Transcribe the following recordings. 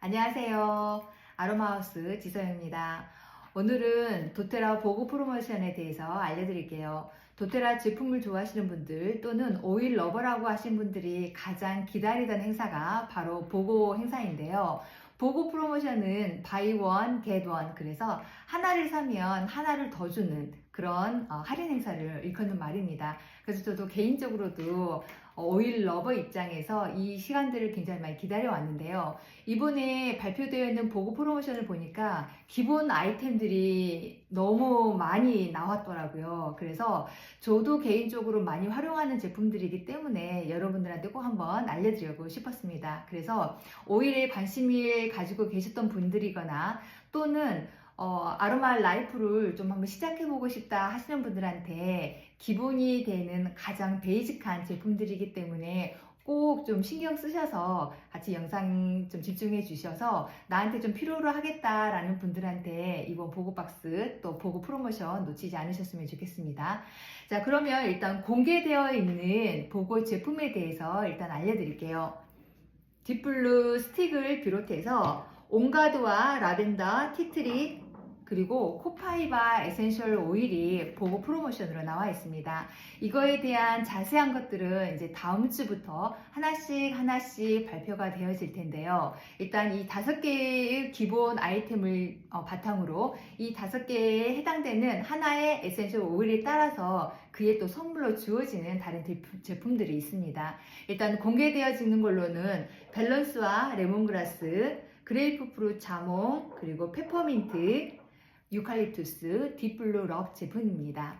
안녕하세요. 아로마하우스 지서영입니다. 오늘은 도테라 보고 프로모션에 대해서 알려드릴게요. 도테라 제품을 좋아하시는 분들 또는 오일 러버라고 하신 분들이 가장 기다리던 행사가 바로 보고 행사인데요. 보고 프로모션은 buy one get one, 그래서 하나를 사면 하나를 더 주는 그런 할인 행사를 일컫는 말입니다. 그래서 저도 개인적으로도 오일 러버 입장에서 이 시간들을 굉장히 많이 기다려 왔는데요. 이번에 발표되어 있는 보고 프로모션을 보니까 기본 아이템들이 너무 많이 나왔더라고요. 그래서 저도 개인적으로 많이 활용하는 제품들이기 때문에 여러분들한테 꼭 한번 알려드리고 싶었습니다. 그래서 오일에 관심을 가지고 계셨던 분들이거나 또는 아로마 라이프를 좀 한번 시작해보고 싶다 하시는 분들한테 기본이 되는 가장 베이직한 제품들이기 때문에 꼭 좀 신경 쓰셔서 같이 영상 좀 집중해 주셔서 나한테 좀 필요로 하겠다라는 분들한테 이번 보고 박스 또 보고 프로모션 놓치지 않으셨으면 좋겠습니다. 자, 그러면 일단 공개되어 있는 보고 제품에 대해서 일단 알려드릴게요. 딥블루 스틱을 비롯해서 온가드와 라벤더, 티트리, 그리고 코파이바 에센셜 오일이 보고 프로모션으로 나와 있습니다. 이거에 대한 자세한 것들은 이제 다음 주부터 하나씩 발표가 되어질 텐데요. 일단 이 5개의 기본 아이템을 바탕으로 이 5개에 해당되는 하나의 에센셜 오일에 따라서 그에 또 선물로 주어지는 다른 제품들이 있습니다. 일단 공개되어지는 걸로는 밸런스와 레몬그라스, 그레이프프루트 자몽, 그리고 페퍼민트, 유칼립투스, 딥블루 럽 제품입니다.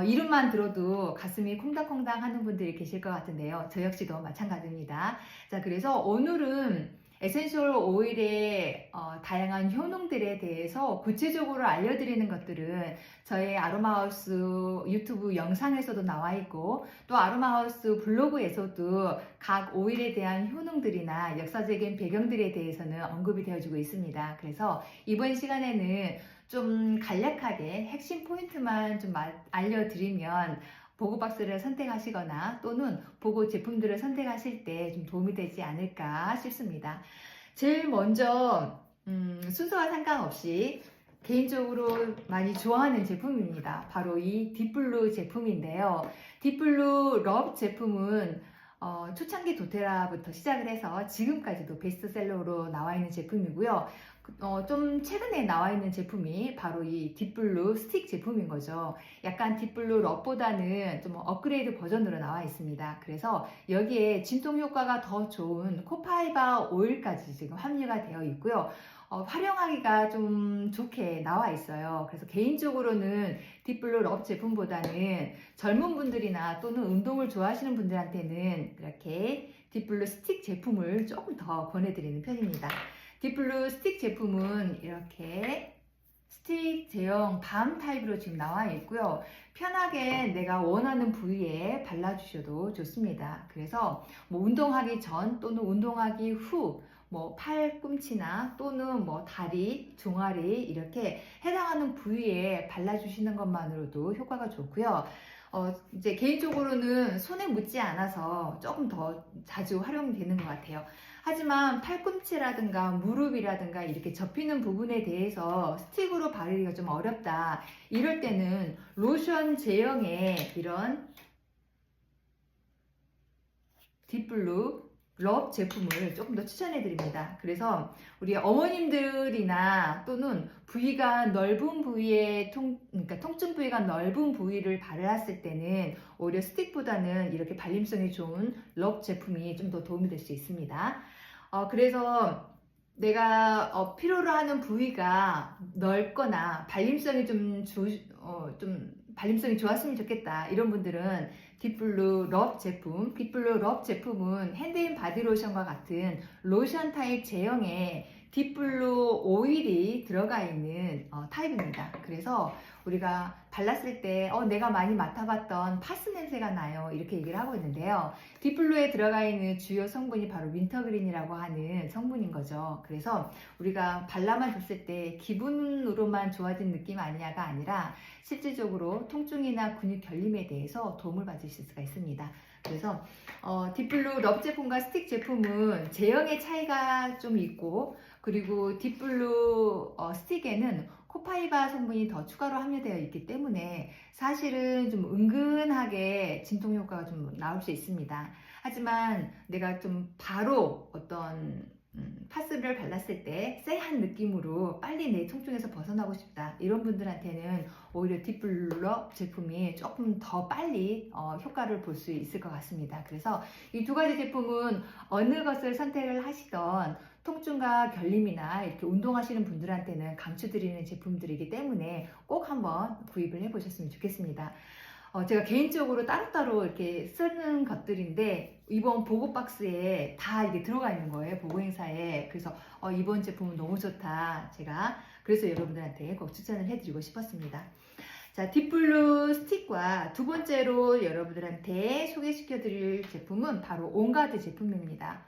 이름만 들어도 가슴이 콩닥콩닥 하는 분들이 계실 것 같은데요. 저 역시도 마찬가지입니다. 자, 그래서 오늘은 에센셜 오일의 다양한 효능들에 대해서 구체적으로 알려드리는 것들은 저의 아로마하우스 유튜브 영상에서도 나와 있고 또 아로마하우스 블로그에서도 각 오일에 대한 효능들이나 역사적인 배경들에 대해서는 언급이 되어지고 있습니다. 그래서 이번 시간에는 좀 간략하게 핵심 포인트만 좀 알려드리면 보고 박스를 선택하시거나 또는 보고 제품들을 선택하실 때 좀 도움이 되지 않을까 싶습니다. 제일 먼저 순서와 상관없이 개인적으로 많이 좋아하는 제품입니다. 바로 이 딥블루 제품인데요. 딥블루 럽 제품은 초창기 도테라부터 시작을 해서 지금까지도 베스트셀러로 나와 있는 제품이고요. 좀 최근에 나와 있는 제품이 바로 이 딥블루 스틱 제품인 거죠. 약간 딥블루 럽보다는 좀 업그레이드 버전으로 나와 있습니다. 그래서 여기에 진통 효과가 더 좋은 코파이바 오일까지 지금 함유가 되어 있고요. 활용하기가 좀 좋게 나와 있어요. 그래서 개인적으로는 딥블루 럽 제품보다는 젊은 분들이나 또는 운동을 좋아하시는 분들한테는 이렇게 딥블루 스틱 제품을 조금 더 권해드리는 편입니다. 딥블루 스틱 제품은 이렇게 스틱 제형 밤 타입으로 지금 나와 있고요. 편하게 내가 원하는 부위에 발라주셔도 좋습니다. 그래서 뭐 운동하기 전 또는 운동하기 후 뭐 팔꿈치나 또는 뭐 다리, 종아리 이렇게 해당하는 부위에 발라주시는 것만으로도 효과가 좋고요. 이제 개인적으로는 손에 묻지 않아서 조금 더 자주 활용이 되는 것 같아요. 하지만 팔꿈치라든가 무릎이라든가 이렇게 접히는 부분에 대해서 스틱으로 바르기가 좀 어렵다. 이럴 때는 로션 제형의 이런 딥블루 럽 제품을 조금 더 추천해 드립니다. 그래서 우리 어머님들이나 또는 부위가 넓은 부위에 그러니까 통증 부위가 넓은 부위를 발랐을 때는 오히려 스틱보다는 이렇게 발림성이 좋은 럽 제품이 좀 더 도움이 될 수 있습니다. 그래서 내가 필요로 하는 부위가 넓거나 발림성이 발림성이 좋았으면 좋겠다 이런 분들은 딥블루 럽 제품, 딥블루 럽 제품은 핸드앤 바디로션과 같은 로션 타입 제형의 딥블루 오일이 들어가 있는 타입입니다. 그래서 우리가 발랐을 때 내가 많이 맡아봤던 파스 냄새가 나요 이렇게 얘기를 하고 있는데요. 딥블루에 들어가 있는 주요 성분이 바로 윈터그린이라고 하는 성분인 거죠. 그래서 우리가 발라만 줬을 때 기분으로만 좋아진 느낌 아니냐가 아니라 실질적으로 통증이나 근육 결림에 대해서 도움을 받으실 수가 있습니다. 그래서 딥블루 럽 제품과 스틱 제품은 제형의 차이가 좀 있고, 그리고 딥블루 스틱에는 코파이바 성분이 더 추가로 함유되어 있기 때문에 사실은 좀 은근하게 진통 효과가 좀 나올 수 있습니다. 하지만 내가 좀 바로 어떤 파스를 발랐을 때 쎄한 느낌으로 빨리 내 통증에서 벗어나고 싶다, 이런 분들한테는 오히려 딥블러 제품이 조금 더 빨리 효과를 볼 수 있을 것 같습니다. 그래서 이 두 가지 제품은 어느 것을 선택을 하시던 통증과 결림이나 이렇게 운동하시는 분들한테는 강추드리는 제품들이기 때문에 꼭 한번 구입을 해 보셨으면 좋겠습니다. 제가 개인적으로 따로따로 이렇게 쓰는 것들인데, 이번 보고 박스에 다 이게 들어가 있는 거예요, 보고 행사에. 그래서 이번 제품은 너무 좋다, 제가 그래서 여러분들한테 꼭 추천을 해드리고 싶었습니다. 자, 딥블루 스틱과 두 번째로 여러분들한테 소개시켜 드릴 제품은 바로 온가드 제품입니다.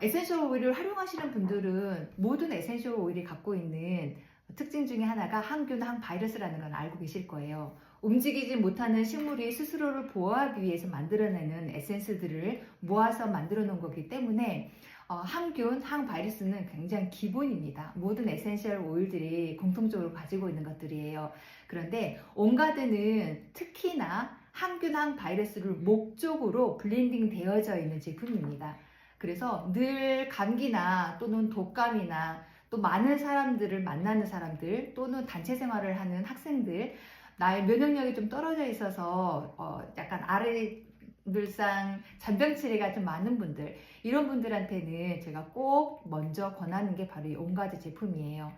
에센셜 오일을 활용하시는 분들은 모든 에센셜 오일이 갖고 있는 특징 중에 하나가 항균, 항바이러스라는 건 알고 계실 거예요. 움직이지 못하는 식물이 스스로를 보호하기 위해서 만들어내는 에센스들을 모아서 만들어 놓은 거기 때문에 항균, 항바이러스는 굉장히 기본입니다. 모든 에센셜 오일들이 공통적으로 가지고 있는 것들이에요. 그런데 온가드는 특히나 항균, 항바이러스를 목적으로 블렌딩 되어져 있는 제품입니다. 그래서 늘 감기나 또는 독감이나 또 많은 사람들을 만나는 사람들, 또는 단체 생활을 하는 학생들, 나의 면역력이 좀 떨어져 있어서 약간 아래들상 잔병 치레가 좀 많은 분들, 이런 분들한테는 제가 꼭 먼저 권하는 게 바로 이 온가드 제품이에요.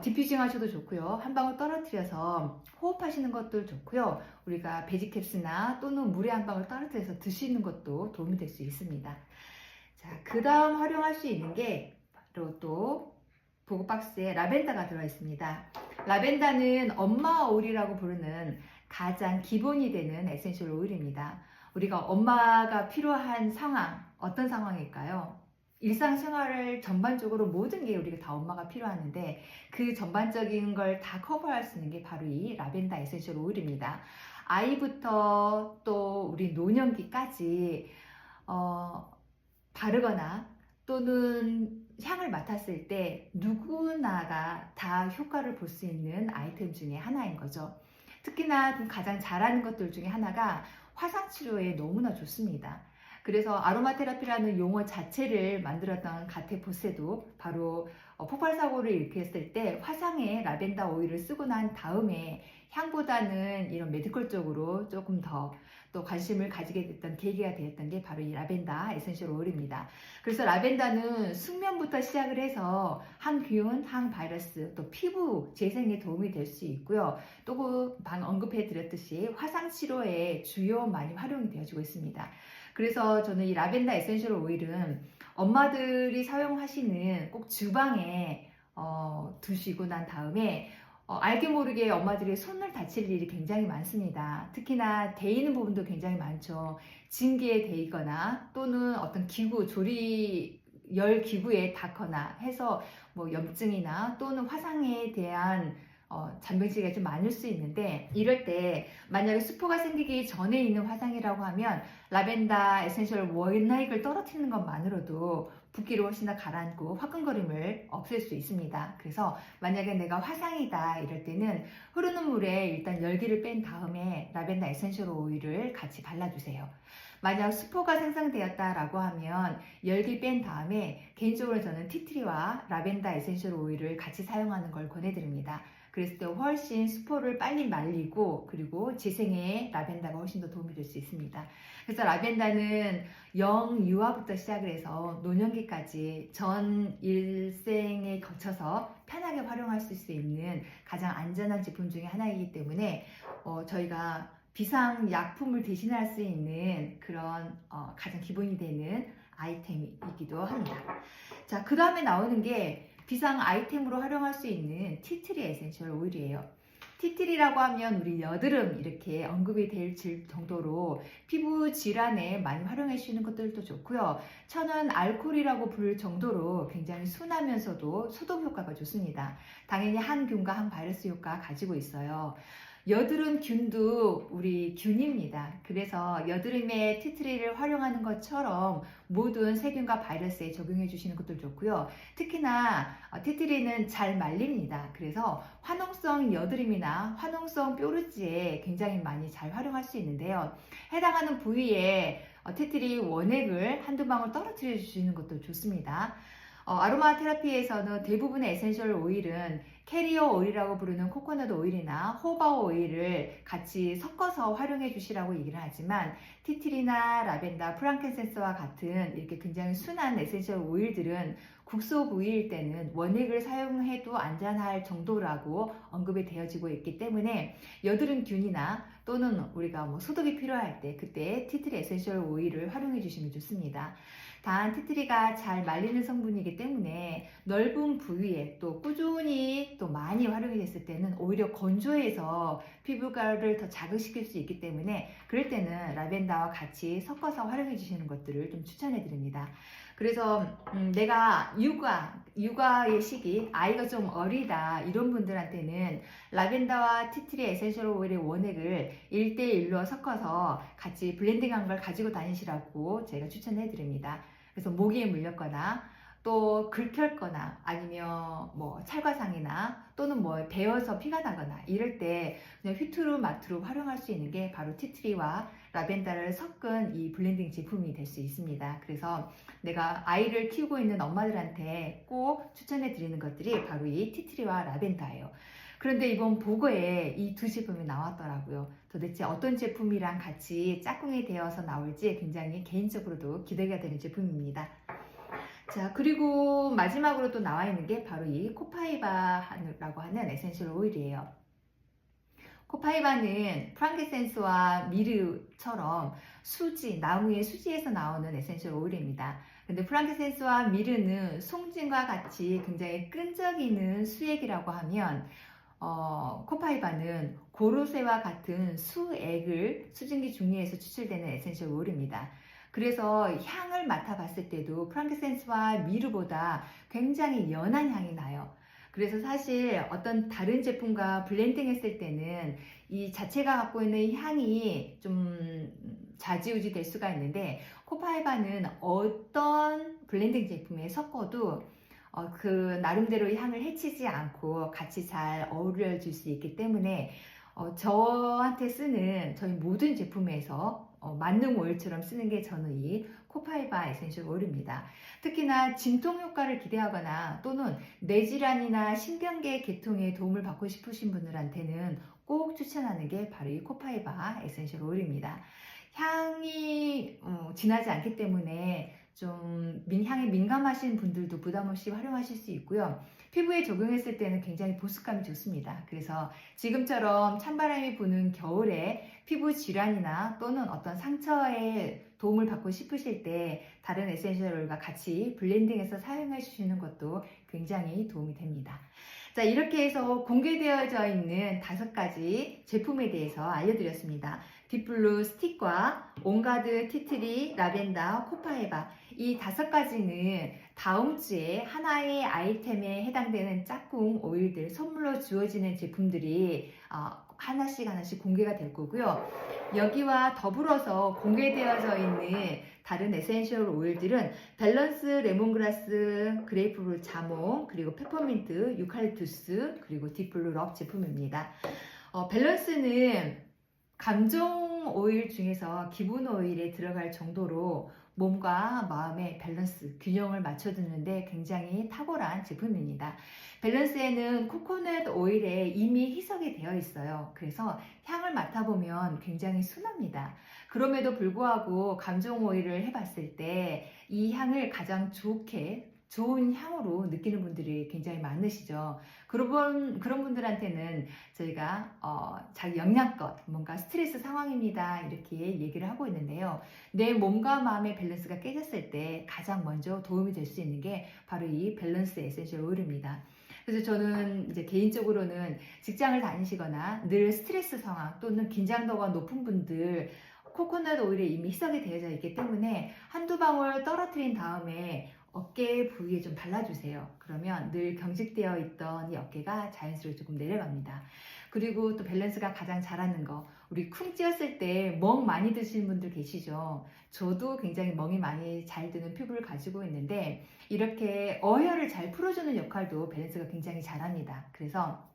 디퓨징 하셔도 좋고요, 한 방울 떨어뜨려서 호흡하시는 것도 좋고요, 우리가 베지캡스나 또는 물에 한 방울 떨어뜨려서 드시는 것도 도움이 될 수 있습니다. 자, 그 다음 활용할 수 있는 게 바로 또 보고박스에 라벤더가 들어 있습니다. 라벤더는 엄마 오일이라고 부르는 가장 기본이 되는 에센셜 오일입니다. 우리가 엄마가 필요한 상황, 어떤 상황일까요? 일상생활을 전반적으로 모든 게 우리가 다 엄마가 필요하는데, 그 전반적인 걸 다 커버할 수 있는 게 바로 이 라벤더 에센셜 오일입니다. 아이부터 또 우리 노년기까지 바르거나 또는 향을 맡았을 때 누구나가 다 효과를 볼 수 있는 아이템 중에 하나인 거죠. 특히나 가장 잘하는 것들 중에 하나가 화상 치료에 너무나 좋습니다. 그래서 아로마 테라피라는 용어 자체를 만들었던 가테 보세도 바로 폭발 사고를 일으켰을 때 화상에 라벤더 오일을 쓰고 난 다음에 향보다는 이런 메디컬 쪽으로 조금 더 또 관심을 가지게 됐던 계기가 되었던 게 바로 이 라벤더 에센셜 오일입니다. 그래서 라벤더는 숙면부터 시작을 해서 항균, 항바이러스, 또 피부 재생에 도움이 될 수 있고요. 또 방 언급해 드렸듯이 화상 치료에 주요 많이 활용이 되어지고 있습니다. 그래서 저는 이 라벤더 에센셜 오일은 엄마들이 사용하시는 꼭 주방에 두시고 난 다음에 알게 모르게 엄마들이 손을 다칠 일이 굉장히 많습니다. 특히나 데이는 부분도 굉장히 많죠. 징기에 데이거나 또는 어떤 기구, 열 기구에 닿거나 해서 뭐 염증이나 또는 화상에 대한 잔병치레가 좀 많을 수 있는데, 이럴 때 만약에 수포가 생기기 전에 있는 화상이라고 하면 라벤더 에센셜 원액을 떨어뜨리는 것만으로도 붓기를 훨씬 더 가라앉고 화끈거림을 없앨 수 있습니다. 그래서 만약에 내가 화상이다 이럴 때는 흐르는 물에 일단 열기를 뺀 다음에 라벤더 에센셜 오일을 같이 발라주세요. 만약 수포가 생성되었다라고 하면 열기 뺀 다음에 개인적으로 저는 티트리와 라벤더 에센셜 오일을 같이 사용하는 걸 권해드립니다. 그랬을 때 훨씬 수포를 빨리 말리고, 그리고 재생에 라벤더가 훨씬 더 도움이 될 수 있습니다. 그래서 라벤더는 영유아부터 시작을 해서 노년기까지 전 일생에 거쳐서 편하게 활용할 수 있는 가장 안전한 제품 중에 하나이기 때문에 저희가 비상약품을 대신할 수 있는 그런 가장 기본이 되는 아이템이기도 합니다. 자, 그 다음에 나오는 게 비상 아이템으로 활용할 수 있는 티트리 에센셜 오일이에요. 티트리라고 하면 우리 여드름 이렇게 언급이 될 정도로 피부 질환에 많이 활용해 주시는 것들도 좋고요. 천연 알코올이라고 부를 정도로 굉장히 순하면서도 소독 효과가 좋습니다. 당연히 항균과 항바이러스 효과가 가지고 있어요. 여드름 균도 우리 균입니다. 그래서 여드름에 티트리를 활용하는 것처럼 모든 세균과 바이러스에 적용해 주시는 것도 좋고요. 특히나 티트리는 잘 말립니다. 그래서 화농성 여드름이나 화농성 뾰루지에 굉장히 많이 잘 활용할 수 있는데요. 해당하는 부위에 티트리 원액을 한두 방울 떨어뜨려 주시는 것도 좋습니다. 아로마 테라피에서는 대부분의 에센셜 오일은 캐리어 오일이라고 부르는 코코넛 오일이나 호바 오일을 같이 섞어서 활용해 주시라고 얘기를 하지만 티트리나 라벤더, 프랑켄센스와 같은 이렇게 굉장히 순한 에센셜 오일들은 국소 부위일 때는 원액을 사용해도 안전할 정도라고 언급이 되어지고 있기 때문에 여드름균이나 또는 우리가 소독이 필요할 때 그때 티트리 에센셜 오일을 활용해 주시면 좋습니다. 단 티트리가 잘 말리는 성분이기 때문에 넓은 부위에 또 꾸준히 또 많이 활용이 됐을 때는 오히려 건조해서 피부가를 더 자극시킬 수 있기 때문에 그럴 때는 라벤더와 같이 섞어서 활용해 주시는 것들을 좀 추천해 드립니다. 그래서 내가 육아의 시기, 아이가 좀 어리다 이런 분들한테는 라벤더와 티트리 에센셜 오일의 원액을 1대1로 섞어서 같이 블렌딩한 걸 가지고 다니시라고 제가 추천해 드립니다. 그래서 모기에 물렸거나 또 긁혔거나 아니면 찰과상이나 또는 베어서 피가 나거나 이럴 때 그냥 휘투루 마투루 활용할 수 있는 게 바로 티트리와 라벤더를 섞은 이 블렌딩 제품이 될 수 있습니다. 그래서 내가 아이를 키우고 있는 엄마들한테 꼭 추천해 드리는 것들이 바로 이 티트리와 라벤더예요. 그런데 이번 보고에 이 두 제품이 나왔더라고요. 도대체 어떤 제품이랑 같이 짝꿍이 되어서 나올지 굉장히 개인적으로도 기대가 되는 제품입니다. 자, 그리고 마지막으로 또 나와 있는 게 바로 이 코파이바라고 하는 에센셜 오일이에요. 코파이바는 프랑kin센스와 미르처럼 수지, 나무의 수지에서 나오는 에센셜 오일입니다. 근데 프랑kin센스와 미르는 송진과 같이 굉장히 끈적이는 수액이라고 하면 코파이바는 고로쇠와 같은 수액을 수증기 중리에서 추출되는 에센셜 오일입니다. 그래서 향을 맡아봤을 때도 프랑kin센스와 미르보다 굉장히 연한 향이 나요. 그래서 사실 어떤 다른 제품과 블렌딩 했을 때는 이 자체가 갖고 있는 향이 좀 좌지우지 될 수가 있는데 코파이바는 어떤 블렌딩 제품에 섞어도 그 나름대로 향을 해치지 않고 같이 잘 어우러질 수 있기 때문에 저한테 쓰는 저희 모든 제품에서 만능 오일처럼 쓰는 게 저는 이 코파이바 에센셜 오일입니다. 특히나 진통 효과를 기대하거나 또는 뇌질환이나 신경계 계통에 도움을 받고 싶으신 분들한테는 꼭 추천하는 게 바로 이 코파이바 에센셜 오일입니다. 향이 진하지 않기 때문에 좀 향에 민감하신 분들도 부담 없이 활용하실 수 있고요. 피부에 적용했을 때는 굉장히 보습감이 좋습니다. 그래서 지금처럼 찬바람이 부는 겨울에 피부 질환이나 또는 어떤 상처에 도움을 받고 싶으실 때 다른 에센셜 오일과 같이 블렌딩해서 사용해 주시는 것도 굉장히 도움이 됩니다. 자, 이렇게 해서 공개되어져 있는 5가지 제품에 대해서 알려드렸습니다. 딥블루 스틱과 온가드, 티트리, 라벤더, 코파이바 이 5가지는 다음 주에 하나의 아이템에 해당되는 짝꿍 오일들 선물로 주어지는 제품들이 하나씩 공개가 될 거고요. 여기와 더불어서 공개되어져 있는 다른 에센셜 오일들은 밸런스, 레몬그라스, 그레이프루트 자몽, 그리고 페퍼민트, 유칼립투스, 그리고 딥블루 럽 제품입니다. 밸런스는 감정 오일 중에서 기본 오일에 들어갈 정도로 몸과 마음의 밸런스, 균형을 맞춰주는데 굉장히 탁월한 제품입니다. 밸런스에는 코코넛 오일에 이미 희석이 되어 있어요. 그래서 향을 맡아보면 굉장히 순합니다. 그럼에도 불구하고 감정 오일을 해봤을 때 이 향을 가장 좋은 향으로 느끼는 분들이 굉장히 많으시죠. 그런 분들한테는 저희가 자기 영양껏 뭔가 스트레스 상황입니다 이렇게 얘기를 하고 있는데요. 내 몸과 마음의 밸런스가 깨졌을 때 가장 먼저 도움이 될 수 있는 게 바로 이 밸런스 에센셜 오일입니다. 그래서 저는 이제 개인적으로는 직장을 다니시거나 늘 스트레스 상황 또는 긴장도가 높은 분들 코코넛 오일에 이미 희석이 되어져 있기 때문에 한두 방울 떨어뜨린 다음에 어깨 부위에 좀 발라주세요. 그러면 늘 경직되어 있던 이 어깨가 자연스럽게 조금 내려갑니다. 그리고 또 밸런스가 가장 잘하는 거, 우리 쿵 찌었을 때 멍 많이 드시는 분들 계시죠? 저도 굉장히 멍이 많이 잘 드는 피부를 가지고 있는데 이렇게 어혈을 잘 풀어주는 역할도 밸런스가 굉장히 잘합니다. 그래서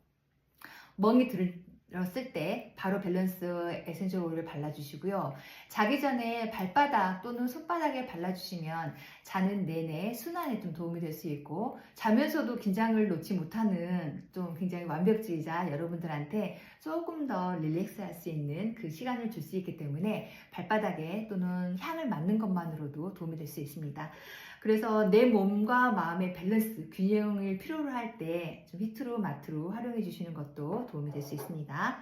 멍이 들었을 때 바로 밸런스 에센셜 오일을 발라주시고요. 자기 전에 발바닥 또는 손바닥에 발라주시면 자는 내내 순환에 좀 도움이 될 수 있고, 자면서도 긴장을 놓지 못하는 좀 굉장히 완벽주의자 여러분들한테 조금 더 릴렉스 할 수 있는 그 시간을 줄 수 있기 때문에 발바닥에 또는 향을 맡는 것만으로도 도움이 될 수 있습니다. 그래서 내 몸과 마음의 밸런스, 균형을 필요로 할 때 좀 히트로 마트로 활용해 주시는 것도 도움이 될 수 있습니다.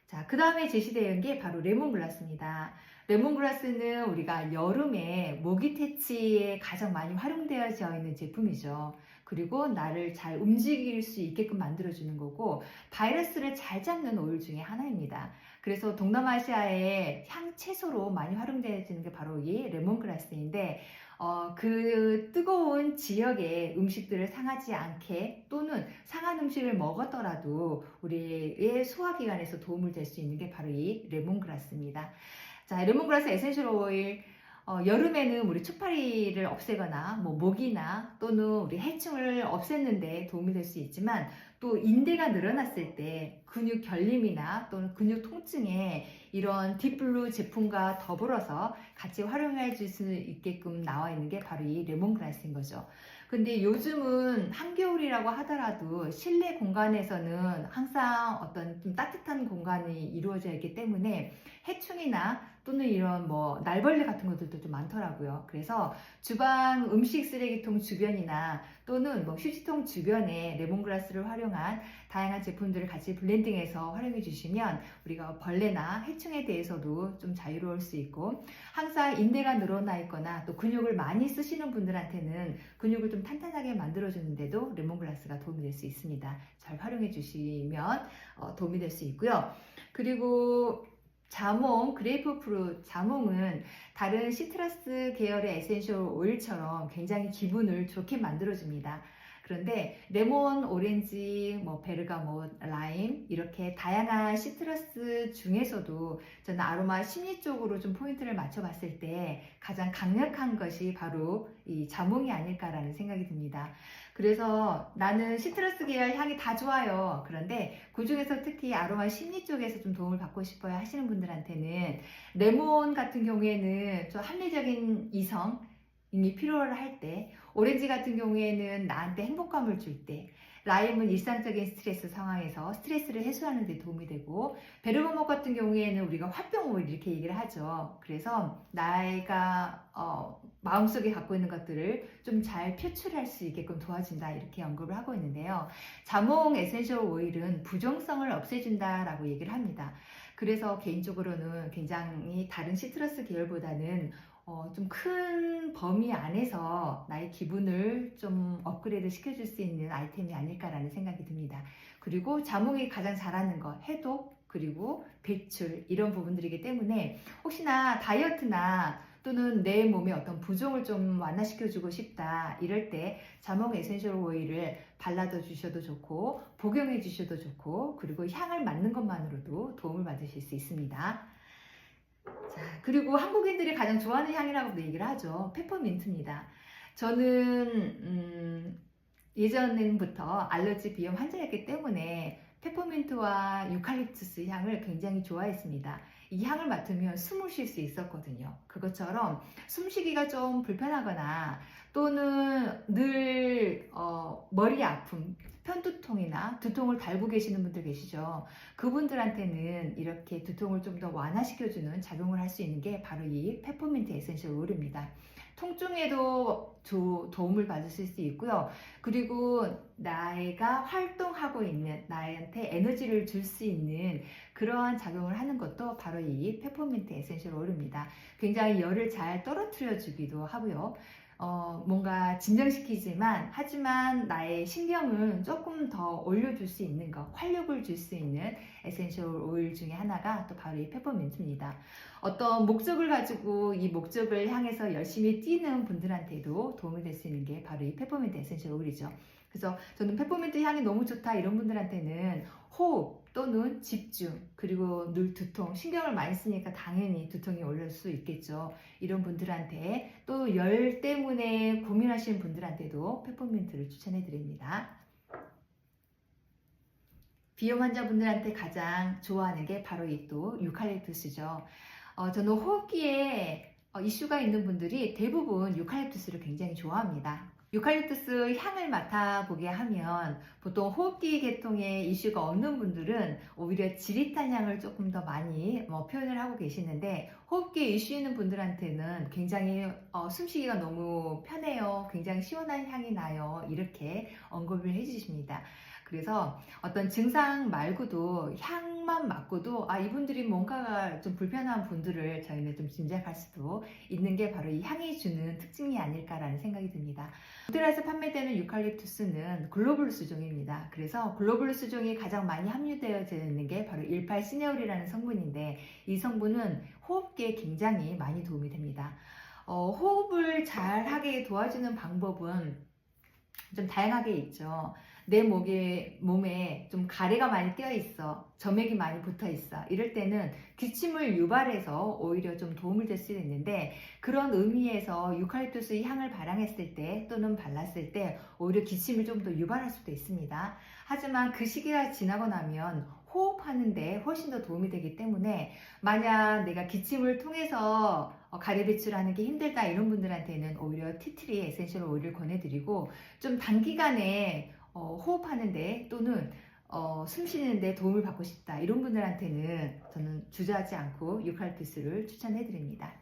자, 그 다음에 제시되는 게 바로 레몬글라스입니다. 레몬글라스는 우리가 여름에 모기 퇴치에 가장 많이 활용되어져 있는 제품이죠. 그리고 나를 잘 움직일 수 있게끔 만들어주는 거고, 바이러스를 잘 잡는 오일 중에 하나입니다. 그래서 동남아시아의 향채소로 많이 활용되어지는 게 바로 이 레몬그라스인데, 그 뜨거운 지역의 음식들을 상하지 않게, 또는 상한 음식을 먹었더라도 우리의 소화기관에서 도움을 될 수 있는 게 바로 이 레몬그라스입니다. 자, 레몬그라스 에센셜 오일, 여름에는 우리 초파리를 없애거나 뭐 모기나 또는 우리 해충을 없애는데 도움이 될 수 있지만, 또 인대가 늘어났을 때 근육 결림이나 또는 근육 통증에 이런 딥블루 제품과 더불어서 같이 활용해 줄 수 있게끔 나와 있는 게 바로 이 레몬그라스인 거죠. 근데 요즘은 한겨울이라고 하더라도 실내 공간에서는 항상 어떤 좀 따뜻한 공간이 이루어져 있기 때문에 해충이나 또는 이런 뭐 날벌레 같은 것들도 좀 많더라고요. 그래서 주방 음식 쓰레기통 주변이나 또는 뭐 휴지통 주변에 레몬그라스를 활용한 다양한 제품들을 같이 블렌딩해서 활용해 주시면 우리가 벌레나 해충에 대해서도 좀 자유로울 수 있고, 항상 인대가 늘어나 있거나 또 근육을 많이 쓰시는 분들한테는 근육을 좀 탄탄하게 만들어 주는데도 레몬그라스가 도움이 될 수 있습니다. 잘 활용해 주시면 도움이 될 수 있고요. 그리고 자몽, 그레이프프루트, 자몽은 다른 시트러스 계열의 에센셜 오일처럼 굉장히 기분을 좋게 만들어줍니다. 그런데 레몬, 오렌지, 뭐 베르가못, 라임 이렇게 다양한 시트러스 중에서도 저는 아로마 심리 쪽으로 좀 포인트를 맞춰봤을 때 가장 강력한 것이 바로 이 자몽이 아닐까라는 생각이 듭니다. 그래서 나는 시트러스 계열 향이 다 좋아요. 그런데 그 중에서 특히 아로마 심리 쪽에서 좀 도움을 받고 싶어요 하시는 분들한테는 레몬 같은 경우에는 좀 합리적인 이성이 필요로 할 때, 오렌지 같은 경우에는 나한테 행복감을 줄 때, 라임은 일상적인 스트레스 상황에서 스트레스를 해소하는 데 도움이 되고, 베르가못 같은 경우에는 우리가 화병 오일 이렇게 얘기를 하죠. 그래서 나이가 마음속에 갖고 있는 것들을 좀 잘 표출할 수 있게끔 도와준다 이렇게 언급을 하고 있는데요. 자몽 에센셜 오일은 부정성을 없애준다라고 얘기를 합니다. 그래서 개인적으로는 굉장히 다른 시트러스 계열보다는 좀 큰 범위 안에서 나의 기분을 좀 업그레이드 시켜줄 수 있는 아이템이 아닐까라는 생각이 듭니다. 그리고 자몽이 가장 잘하는 거, 해독, 그리고 배출, 이런 부분들이기 때문에 혹시나 다이어트나 또는 내 몸의 어떤 부종을 좀 완화시켜주고 싶다 이럴 때 자몽 에센셜 오일을 발라도 주셔도 좋고 복용해 주셔도 좋고, 그리고 향을 맡는 것만으로도 도움을 받으실 수 있습니다. 자, 그리고 한국인들이 가장 좋아하는 향이라고도 얘기를 하죠. 페퍼민트입니다. 저는 예전부터 알러지 비염 환자였기 때문에 페퍼민트와 유칼립투스 향을 굉장히 좋아했습니다. 이 향을 맡으면 숨을 쉴 수 있었거든요. 그것처럼 숨쉬기가 좀 불편하거나 또는 늘 머리 아픔, 편두통이나 두통을 달고 계시는 분들 계시죠. 그분들한테는 이렇게 두통을 좀 더 완화시켜주는 작용을 할 수 있는 게 바로 이 페퍼민트 에센셜 오일입니다. 통증에도 도움을 받으실 수 있고요. 그리고 나가 활동하고 있는, 나한테 에너지를 줄 수 있는 그러한 작용을 하는 것도 바로 이 페퍼민트 에센셜 오일입니다. 굉장히 열을 잘 떨어뜨려 주기도 하고요. 뭔가 진정시키지만 하지만 나의 신경을 조금 더 올려줄 수 있는 것, 활력을 줄 수 있는 에센셜 오일 중에 하나가 또 바로 이 페퍼민트입니다. 어떤 목적을 가지고 이 목적을 향해서 열심히 뛰는 분들한테도 도움이 될 수 있는 게 바로 이 페퍼민트 에센셜 오일이죠. 그래서 저는 페퍼민트 향이 너무 좋다 이런 분들한테는 호흡 또는 집중, 그리고 늘 두통, 신경을 많이 쓰니까 당연히 두통이 올릴 수 있겠죠. 이런 분들한테, 또 열 때문에 고민하시는 분들한테도 페퍼민트를 추천해 드립니다. 비염 환자분들한테 가장 좋아하는 게 바로 이 또 유칼립투스죠. 저는 호흡기에 이슈가 있는 분들이 대부분 유칼립투스를 굉장히 좋아합니다. 유칼립투스 향을 맡아보게 하면 보통 호흡기 계통에 이슈가 없는 분들은 오히려 지릿한 향을 조금 더 많이 표현을 하고 계시는데, 호흡기에 이슈 있는 분들한테는 굉장히 숨쉬기가 너무 편해요. 굉장히 시원한 향이 나요. 이렇게 언급을 해주십니다. 그래서 어떤 증상 말고도 향만 맡고도 이분들이 뭔가가 좀 불편한 분들을 저희는 좀 짐작할 수도 있는 게 바로 이 향이 주는 특징이 아닐까라는 생각이 듭니다. 호텔에서 판매되는 유칼립투스는 글로불루스 종입니다. 그래서 글로불루스 종이 가장 많이 함유되어져 있는 게 바로 18시네올이라는 성분인데, 이 성분은 호흡기에 굉장히 많이 도움이 됩니다. 호흡을 잘 하게 도와주는 방법은 좀 다양하게 있죠. 내 몸에 좀 가래가 많이 껴 있어, 점액이 많이 붙어 있어, 이럴 때는 기침을 유발해서 오히려 좀 도움을 줄 수 있는데, 그런 의미에서 유칼립투스 향을 발향했을 때 또는 발랐을 때 오히려 기침을 좀 더 유발할 수도 있습니다. 하지만 그 시기가 지나고 나면 호흡하는데 훨씬 더 도움이 되기 때문에, 만약 내가 기침을 통해서 가래 배출하는 게 힘들다 이런 분들한테는 오히려 티트리 에센셜 오일을 권해드리고, 좀 단기간에 호흡하는데 또는 숨 쉬는데 도움을 받고 싶다 이런 분들한테는 저는 주저하지 않고 유칼립투스를 추천해 드립니다.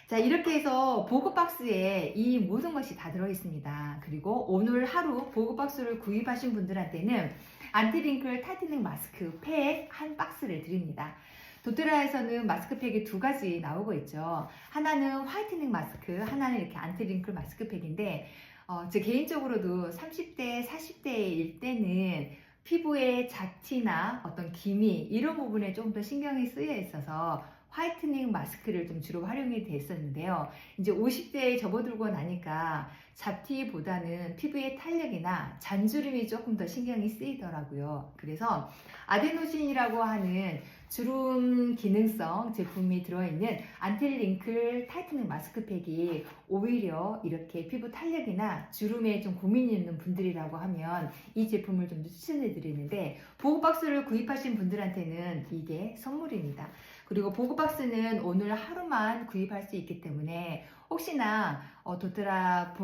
자, 이렇게 해서 보급박스에 이 모든 것이 다 들어있습니다. 그리고 오늘 하루 보급박스를 구입하신 분들한테는 안티링클 타이트닝 마스크 팩 한 박스를 드립니다. 도테라에서는 마스크팩이 두 가지 나오고 있죠. 하나는 화이트닝 마스크, 하나는 이렇게 안티링클 마스크팩인데, 제 개인적으로도 30대, 40대일 때는 피부의 잡티나 어떤 기미 이런 부분에 조금 더 신경이 쓰여 있어서 화이트닝 마스크를 좀 주로 활용이 됐었는데요. 이제 50대에 접어들고 나니까 잡티보다는 피부의 탄력이나 잔주름이 조금 더 신경이 쓰이더라고요. 그래서 아데노신이라고 하는 주름 기능성 제품이 들어있는 안티링클 타이트닝 마스크팩이 오히려 이렇게 피부 탄력이나 주름에 좀 고민이 있는 분들이라고 하면 이 제품을 좀 추천해 드리는데, 보급박스를 구입하신 분들한테는 이게 선물입니다. 그리고 보급박스는 오늘 하루만 구입할 수 있기 때문에 혹시나 도테라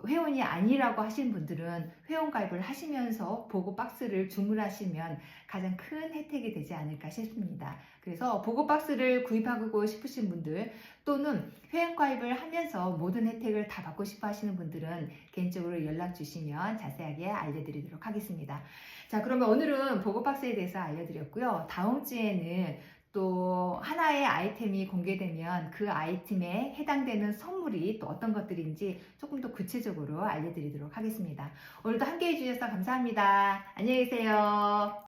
회원이 아니라고 하신 분들은 회원가입을 하시면서 보급박스를 주문하시면 가장 큰 혜택이 되지 않을까 싶습니다. 그래서 보급박스를 구입하고 싶으신 분들 또는 회원가입을 하면서 모든 혜택을 다 받고 싶어 하시는 분들은 개인적으로 연락 주시면 자세하게 알려드리도록 하겠습니다. 자, 그러면 오늘은 보급박스에 대해서 알려드렸고요. 다음 주에는 또 하나의 아이템이 공개되면 그 아이템에 해당되는 선물이 또 어떤 것들인지 조금 더 구체적으로 알려드리도록 하겠습니다. 오늘도 함께 해주셔서 감사합니다. 안녕히 계세요.